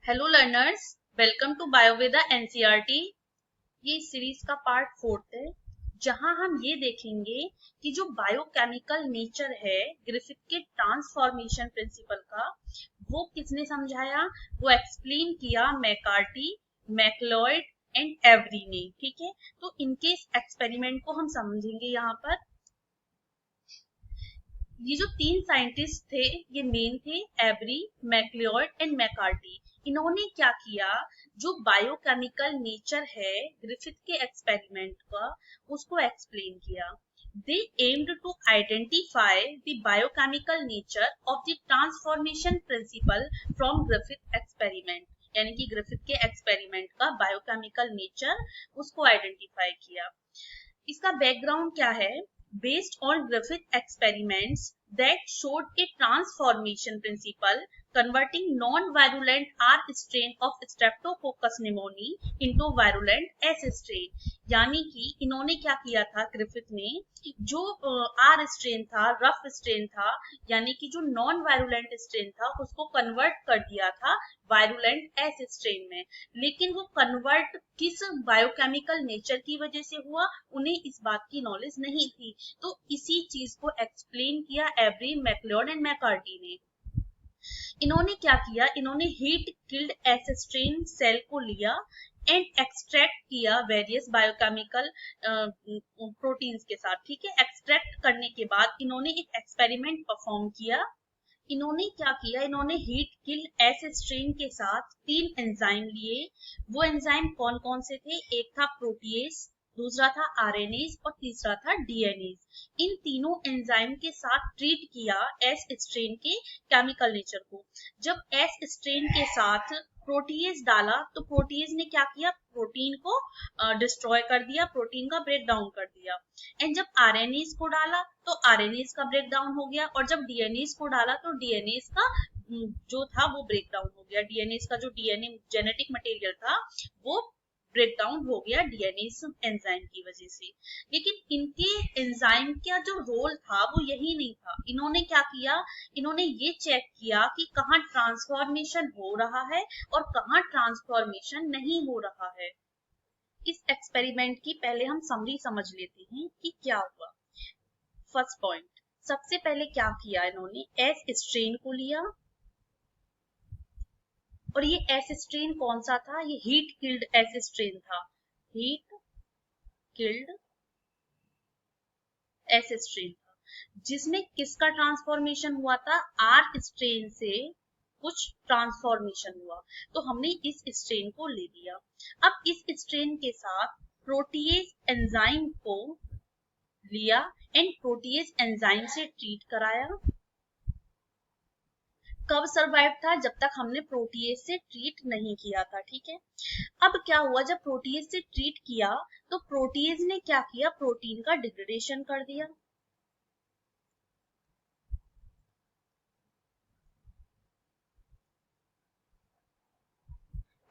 Hello learners, welcome to Bioveda NCERT. ये इस series का पार्ट 4 है, जहां हम ये देखेंगे कि जो बायोकेमिकल नेचर है ग्रिफिथ के ट्रांसफॉर्मेशन प्रिंसिपल का, वो किसने समझाया। वो एक्सप्लेन किया मैकार्टी, मैक्लॉयड एंड एवरी ने। ठीक है, तो इनके इस एक्सपेरिमेंट को हम समझेंगे यहाँ पर। ये जो तीन साइंटिस्ट थे ये मेन थे, एवरी, मैक्लियोड एंड मैकार्टी। इन्होंने क्या किया, जो बायोकेमिकल नेचर है ग्रिफिथ के एक्सपेरिमेंट का, उसको एक्सप्लेन किया। They aimed to identify the biochemical nature of the transformation principle from Griffith experiment, यानी कि ग्रिफिथ के एक्सपेरिमेंट का बायोकेमिकल नेचर उसको आइडेंटिफाई किया। इसका बैकग्राउंड क्या है। Based on Griffith experiments that showed a transformation principle converting non-virulent R strain of Streptococcus pneumoniae into virulent S strain, यानी कि इन्होंने क्या किया था ग्रिफिथ ने, जो R स्ट्रेन था, रफ स्ट्रेन था, यानी कि जो नॉन वायरुलेंट स्ट्रेन था उसको कन्वर्ट कर दिया था वायरुलेंट एस स्ट्रेन में। लेकिन वो कन्वर्ट किस बायोकेमिकल नेचर की वजह से हुआ, उन्हें इस बात की नॉलेज नहीं थी। तो इसी चीज को एक्सप्लेन किया एवरी, मैक्लियोड एंड मैकार्टी ने। इन्होंने क्या किया, इन्होंने heat killed S strain cell को लिया एंड एक्सट्रैक्ट किया वेरियस बायोकेमिकल प्रोटीन्स के साथ। ठीक है, एक्सट्रैक्ट करने के बाद इन्होंने एक एक्सपेरिमेंट परफॉर्म किया। इन्होंने क्या किया, इन्होंने हीट किल्ड एस स्ट्रेन के साथ 3 एंजाइम लिए। वो एंजाइम कौन कौन से थे, एक था प्रोटीएज, दूसरा था आरएनएज और तीसरा था डीएनएज। इन तीनों एंजाइम के साथ ट्रीट किया एस स्ट्रेन के केमिकल नेचर को। जब एस स्ट्रेन के साथ प्रोटीएज डाला तो प्रोटीएज ने क्या किया, प्रोटीन को डिस्ट्रॉय कर दिया, प्रोटीन का ब्रेक डाउन कर दिया। एंड जब आरएनएज को डाला तो आरएनएज का ब्रेक डाउन हो गया, और जब डीएनएज को डाला तो डीएनएज का जो था वो ब्रेक डाउन हो गया। डीएनएज का जो डीएनए जेनेटिक मटेरियल था वो ब्रेक डाउन हो गया डीएनए एंजाइम की वजह से। लेकिन इनके एंजाइम का जो रोल था वो यही नहीं था। इन्होंने क्या किया, इन्होंने ये चेक किया कि कहाँ ट्रांसफॉर्मेशन हो रहा है और कहाँ ट्रांसफॉर्मेशन नहीं हो रहा है। इस एक्सपेरिमेंट की पहले हम समरी समझ लेते हैं कि क्या हुआ। फर्स्ट पॉइंट, सबसे पहले क्या किया, इन्होंने एस स्ट्रेन को लिया, और ये एस स्ट्रेन कौन सा था, ये हीट किल्ड एस स्ट्रेन था। हीट किल्ड एस स्ट्रेन था, जिसमें किसका ट्रांसफॉर्मेशन हुआ था, आर स्ट्रेन से कुछ ट्रांसफॉर्मेशन हुआ। तो हमने इस स्ट्रेन को ले लिया। अब इस स्ट्रेन के साथ प्रोटीएज एंजाइम को लिया एंड प्रोटीएज एंजाइम से ट्रीट कराया। कब सर्वाइव था, जब तक हमने प्रोटीएज से ट्रीट नहीं किया था। ठीक है, अब क्या हुआ, जब प्रोटीएज से ट्रीट किया तो प्रोटीएज ने क्या किया, प्रोटीन का डिग्रेडेशन कर दिया।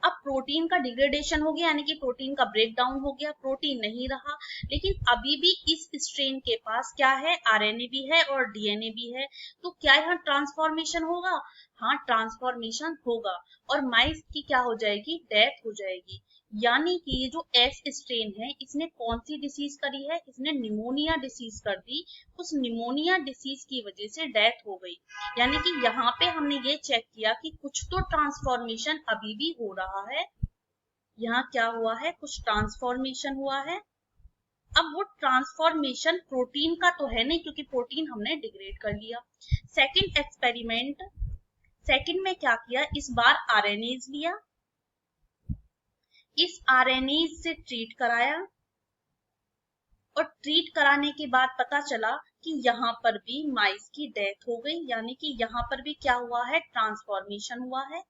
अब प्रोटीन का डिग्रेडेशन हो गया, यानी कि प्रोटीन का ब्रेक डाउन हो गया, प्रोटीन नहीं रहा। लेकिन अभी भी इस स्ट्रेन के पास क्या है, आरएनए भी है और डीएनए भी है। तो क्या यहाँ ट्रांसफॉर्मेशन होगा, हाँ ट्रांसफॉर्मेशन होगा, और माइस की क्या हो जाएगी, डेथ हो जाएगी। यानी कि ये जो एस स्ट्रेन है इसने कौन सी डिसीज करी है, इसने निमोनिया डिसीज कर दी। उस निमोनिया डिसीज की वजह से डेथ हो गई। यानी कि यहाँ पे हमने ये चेक किया कि कुछ तो ट्रांसफॉर्मेशन अभी भी हो रहा है। यहाँ क्या हुआ है, कुछ ट्रांसफॉर्मेशन हुआ है। अब वो ट्रांसफॉर्मेशन प्रोटीन का तो है नहीं, क्योंकि प्रोटीन हमने डिग्रेड कर लिया। सेकंड एक्सपेरिमेंट, सेकंड में क्या किया, इस बार आरएनएज लिया, इस आरएनएज से ट्रीट कराया, और ट्रीट कराने के बाद पता चला कि यहाँ पर भी माइस की डेथ हो गई। यानी कि यहाँ पर भी क्या हुआ है, ट्रांसफॉर्मेशन हुआ है।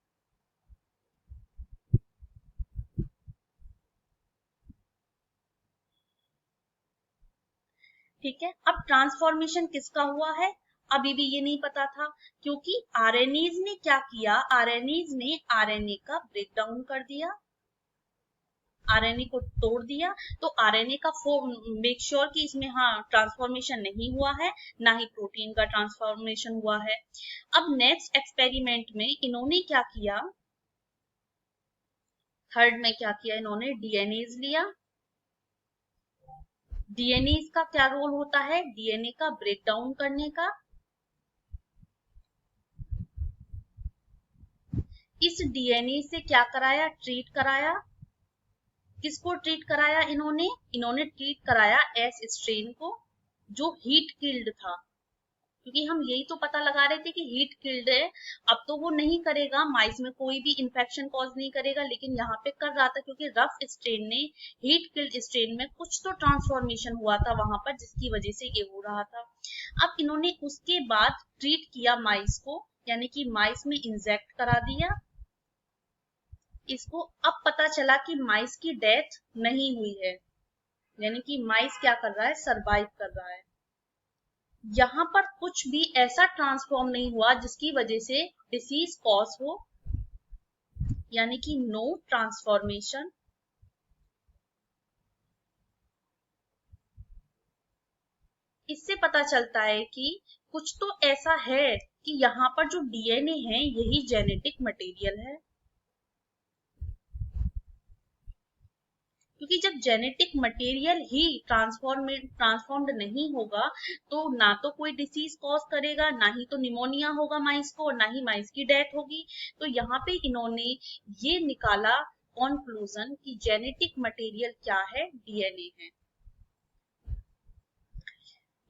ठीक है, अब ट्रांसफॉर्मेशन किसका हुआ है, अभी भी ये नहीं पता था, क्योंकि आरएनएज ने क्या किया, आरएनएज ने आरएनए का ब्रेक डाउन कर दिया, आरएनए को तोड़ दिया। तो आरएनए का मेक श्योर कि इसमें हाँ ट्रांसफॉर्मेशन नहीं हुआ है, ना ही प्रोटीन का ट्रांसफॉर्मेशन हुआ है। अब नेक्स्ट एक्सपेरिमेंट में इन्होंने क्या किया, थर्ड में क्या किया इन्होंने, डीएनएज लिया। डीएनए का क्या रोल होता है, डीएनए का ब्रेक डाउन करने का। इस डीएनए से क्या कराया, ट्रीट कराया। किसको ट्रीट कराया इन्होंने ट्रीट कराया एस स्ट्रेन को, जो हीट किल्ड था। क्योंकि हम यही तो पता लगा रहे थे कि हीट किल्ड है, अब तो वो नहीं करेगा, माइस में कोई भी इंफेक्शन कॉज नहीं करेगा, लेकिन यहाँ पे कर रहा था क्योंकि रफ स्ट्रेन ने हीट किल्ड स्ट्रेन में कुछ तो ट्रांसफॉर्मेशन हुआ था वहां पर, जिसकी वजह से ये हो रहा था। अब इन्होंने उसके बाद ट्रीट किया माइस को, यानी कि माइस में इंजेक्ट करा दिया इसको। अब पता चला कि माइस की डेथ नहीं हुई है, यानी कि माइस क्या कर रहा है, सरवाइव कर रहा है। यहाँ पर कुछ भी ऐसा ट्रांसफॉर्म नहीं हुआ जिसकी वजह से डिसीज कॉज हो, यानी कि नो ट्रांसफॉर्मेशन। इससे पता चलता है कि कुछ तो ऐसा है कि यहाँ पर जो डीएनए है यही जेनेटिक मटेरियल है। क्योंकि जब जेनेटिक मटेरियल ही ट्रांसफॉर्म्ड नहीं होगा तो ना तो कोई डिसीज कॉज करेगा, ना ही तो निमोनिया होगा माइस को, और ना ही माइस की डेथ होगी। तो यहाँ पे इन्होंने ये निकाला कंक्लूजन कि जेनेटिक मटेरियल क्या है, डीएनए है।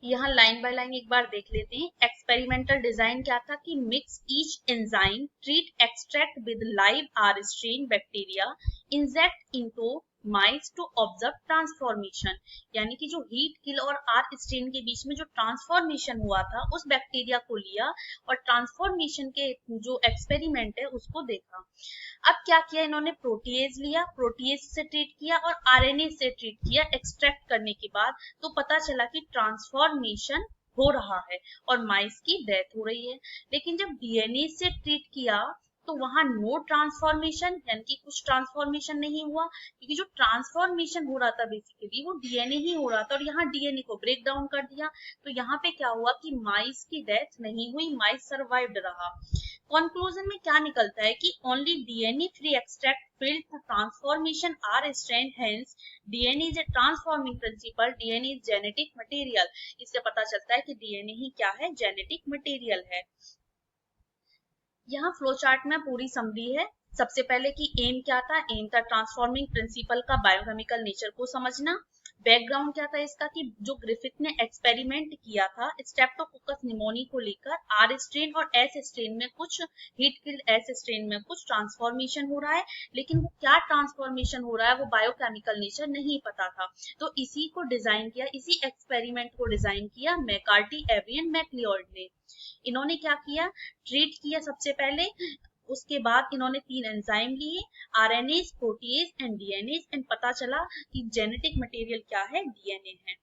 यहाँ लाइन बाय लाइन एक बार देख लेते हैं। एक्सपेरिमेंटल डिजाइन क्या था कि mix each enzyme treat extract with live R strain bacteria inject into mice to observe transformation. यानी कि जो हीट किल और आर स्ट्रेन के बीच में जो ट्रांसफॉर्मेशन हुआ था उस बैक्टीरिया को लिया और ट्रांसफॉर्मेशन के जो एक्सपेरिमेंट है उसको देखा। अब क्या किया इन्होंने, प्रोटीएज लिया, प्रोटीएज से ट्रीट किया और आरएनए से ट्रीट किया एक्सट्रैक्ट करने के बाद। तो पता चला कि ट्रांसफॉर्मेशन हो रहा है और माइस की डेथ हो रही है। लेकिन जब डीएनए से ट्रीट किया तो वहां नो ट्रांसफॉर्मेशन, यानी कि कुछ ट्रांसफॉर्मेशन नहीं हुआ, क्योंकि जो ट्रांसफॉर्मेशन हो रहा था बेसिकली वो डीएनए ही हो रहा था, और यहाँ डीएनए को ब्रेक डाउन कर दिया। तो यहाँ पे क्या हुआ कि माइस की डेथ नहीं हुई, माइस सर्वाइव्ड रहा। कंक्लूजन में क्या निकलता है कि only DNA free extract failed to transformation are strained, hence DNA is a transforming principle, DNA is genetic material। इससे पता चलता है कि डीएनए ही क्या है, जेनेटिक मटेरियल है। यहाँ फ्लो चार्ट में पूरी समरी है। सबसे पहले कि एम क्या था, एम था ट्रांसफॉर्मिंग प्रिंसिपल का बायोकेमिकल नेचर को समझना। बैकग्राउंड क्या था इसका कि जो ग्रिफिथ ने एक्सपेरिमेंट किया था स्ट्रेप्टोकोकस निमोनी को लेकर, आर स्ट्रेन और एस स्ट्रेन में कुछ, हीट किल्ड एस स्ट्रेन में कुछ ट्रांसफॉर्मेशन हो रहा है, लेकिन वो क्या ट्रांसफॉर्मेशन हो रहा है वो बायोकेमिकल नेचर नहीं पता था। तो इसी को डिजाइन किया, इसी एक्सपेरिमेंट को डिजाइन किया मैककार्टी, एवियन, मैक्लियोड ने। इन्होंने क्या किया, ट्रीट किया सबसे पहले, उसके बाद इन्होंने 3 एंजाइम लिए, RNase, protease and DNAs, and पता चला कि जेनेटिक मटेरियल क्या है, डीएनए है।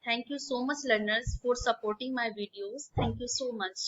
Thank you so much learners for supporting my videos. Thank you so much.